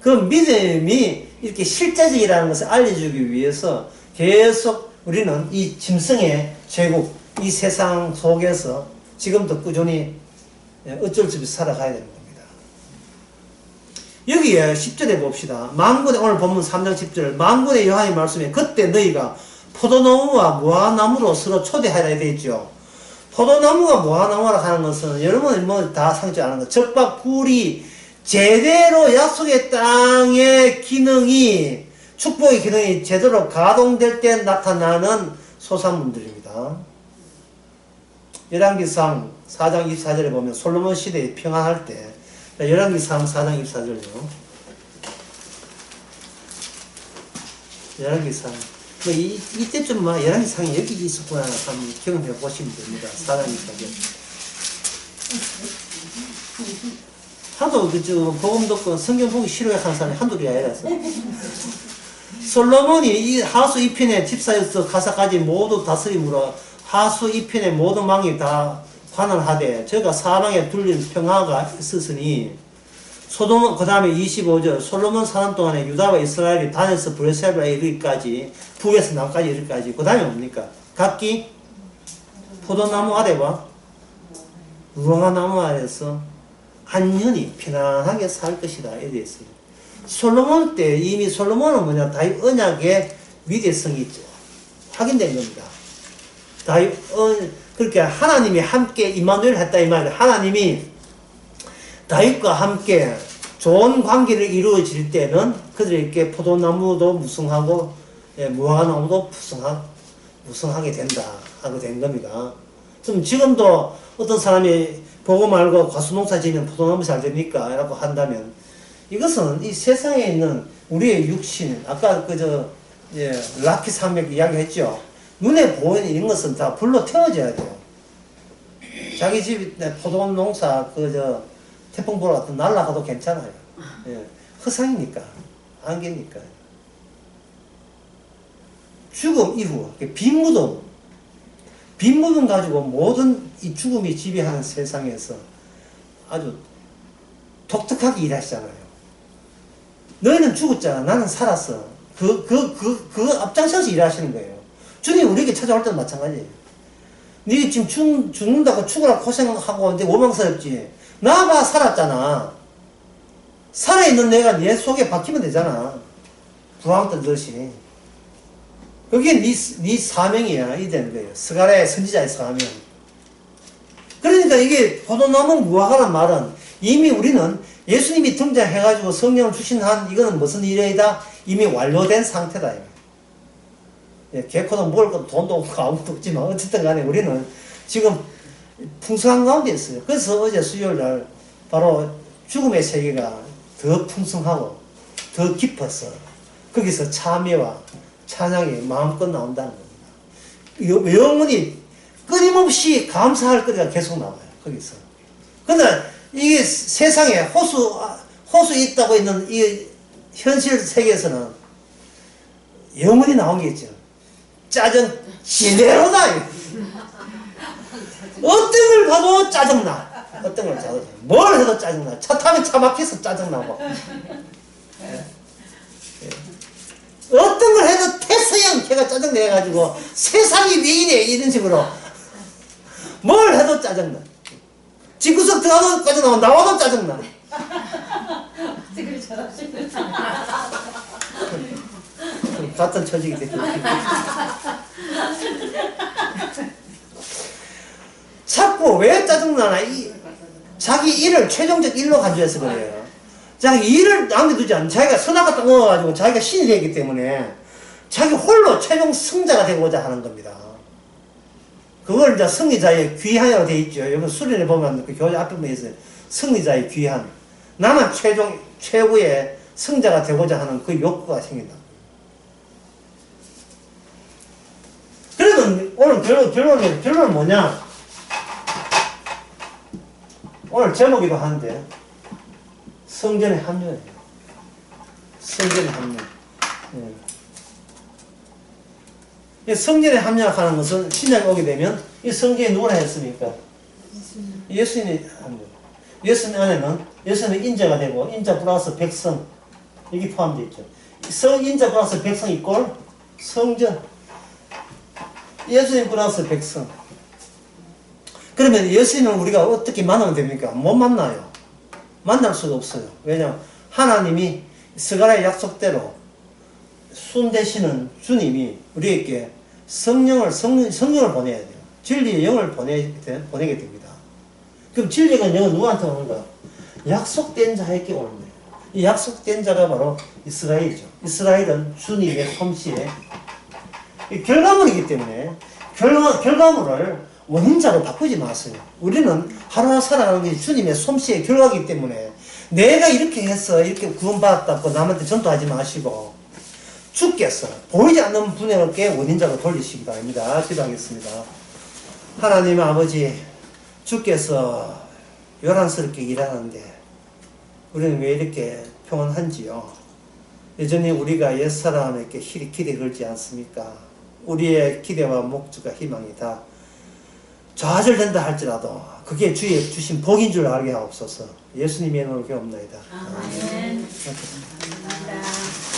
그 믿음이 이렇게 실제적이라는 것을 알려주기 위해서 계속 우리는 이 짐승의 제국, 이 세상 속에서 지금도 꾸준히 어쩔 수 없이 살아가야 되는 겁니다. 여기에 10절에 봅시다. 만군의, 오늘 본문 3장 10절, 만군의 여호와의 말씀에 그때 너희가 포도나무와 무화과나무로 서로 초대하라 되어 있죠. 포도나무가 무화과나무라 하는 것은 여러분이 뭐 다 상주 아는 것. 적박 불이 제대로 약속의 땅의 기능이 축복의 기능이 제대로 가동될 때 나타나는 소산문들입니다. 열왕기상 4장 24절에 보면 솔로몬 시대에 평안할 때 열왕기상 4장 24절요. 열왕기상 이때쯤 열왕기상이 여기 있었구나 한번 경험해 보시면 됩니다. 4장 24절. 하도 복음 듣고 성경 보기 싫어하는 사람이 한둘이 아니라서. 솔로몬이 이 하수 2편의 집사에서 가사까지 모두 다스림으로 하수 2편의 모든 왕이 다 관할하되 저가 사방에 둘린 평화가 있었으니 소돔은 그 다음에 25절 솔로몬 사람 동안에 유다와 이스라엘이 단에서 브레셀바에 이르기까지 북에서 남까지 이르기까지 그 다음에 뭡니까? 각기 포도나무 아래와 무화과나무 아래에서 안전히 편안하게 살 것이다 이래 있어요. 솔로몬 때 이미 솔로몬은 뭐냐 다윗 언약의 위대성이 확인된 겁니다. 그렇게 하나님이 함께 임마누엘 했다 이 말이에요. 하나님이 다윗과 함께 좋은 관계를 이루어질 때는 그들에게 포도나무도 무성하고 무화과나무도 무성하게 된다 하고 된 겁니다. 그럼 지금도 어떤 사람이 보고 말고 과수농사 지으면 포도나무 잘 됩니까? 라고 한다면 이것은 이 세상에 있는 우리의 육신 아까 라키 산맥 이야기했죠. 눈에 보이는 이런 것은 다 불로 태워져야 돼요. 자기 집 포도농사 태풍 보러 갔다 날아가도 괜찮아요. 예. 허상이니까 안개니까. 죽음 이후 빈무덤 가지고 모든 이 죽음이 지배하는 세상에서 아주 독특하게 일하시잖아요. 너희는 죽었잖아. 나는 살았어. 그 앞장서서 일하시는 거예요. 주님 우리에게 찾아올 때도 마찬가지예요. 네 지금 죽는다고 죽으라고 고생하고 이제 원망스럽지. 나봐 살았잖아. 살아있는 내가 내 속에 박히면 되잖아. 부항 뜨듯이. 그게 네 사명이야. 이 되는 거예요. 스가랴의 선지자의 사명. 그러니까 이게 포도나무 무화과란 말은 이미 우리는 예수님이 등장해가지고 성령을 주신 한 이거는 무슨 일이다? 이미 완료된 상태다. 예, 개코도 먹을 것도 돈도 없고 아무것도 없지만 어쨌든 간에 우리는 지금 풍성한 가운데 있어요. 그래서 어제 수요일 날 바로 죽음의 세계가 더 풍성하고 더 깊어서 거기서 참여와 찬양이 마음껏 나온다는 겁니다. 영원히 끊임없이 감사할 거리가 계속 나와요. 거기서. 근데 이게 세상에 호수 있다고 있는 이 현실 세계에서는 영원히 나온 게 있죠. 짜증 제대로다. 어떤 걸 봐도 짜증나. 어떤 걸 짜증나. 뭘 해도 짜증나. 차 타면 차 막혀서 짜증나고. 어떤 걸 해도 태서형 걔가 짜증내가지고 세상이 왜 이래 이런 식으로 뭘 해도 짜증나. 집구석 들어가도 짜증나고 나와도 짜증나. 같은 처지기 때문에 자꾸 왜 짜증나나 자기 일을 최종적 일로 간주해서 그래요. 자기 일을 남겨두지 않는 자기가 선악과 떠먹어가지고 자기가 신이 되기 때문에 자기 홀로 최종 승자가 되고자 하는 겁니다. 그걸 이제 승리자의 귀한이라고 되어 있죠. 여기 수련에 보면 그 교재 앞에 있어요. 승리자의 귀한. 나만 최고의 승자가 되고자 하는 그 욕구가 생긴다. 그러면 오늘 결론은 뭐냐? 오늘 제목이기도 한데 성전의 합류예요. 성전의 합류. 성전에 합류하는 것은 신약에 오게 되면 이 성전에 누구나 했습니까? 예수님이 합류. 예수님 안에는 예수님은 인자가 되고 인자 플러스 백성 여기 포함되어 있죠. 인자 플러스 백성 이꼴 성전. 예수님 플러스 백성. 그러면 예수님은 우리가 어떻게 만나면 됩니까? 못 만나요. 만날 수가 없어요. 왜냐하면 하나님이 스가랴의 약속대로 순 되시는 주님이 우리에게 성령을 보내야 돼요. 진리의 영을 보내게 됩니다. 그럼 진리가 영은 누구한테 오는 거야? 약속된 자에게 오는 거예요. 이 약속된 자가 바로 이스라엘이죠. 이스라엘은 주님의 솜씨의 결과물이기 때문에 결과물을 원인자로 바꾸지 마세요. 우리는 하루하루 살아가는 게 주님의 솜씨의 결과이기 때문에 내가 이렇게 해서 이렇게 구원받았다고 남한테 전도하지 마시고 주께서 보이지 않는 분에게 원인자로 돌리시기 바랍니다. 기도하겠습니다. 하나님 아버지, 주께서 요란스럽게 일하는데 우리는 왜 이렇게 평온한지요? 여전히 우리가 옛사람에게 기대 걸지 않습니까? 우리의 기대와 목적과 희망이 다 좌절된다 할지라도 그게 주의 주신 복인 줄 알게 하옵소서. 예수님의 이름으로 기도합니다. 아멘. 감사합니다.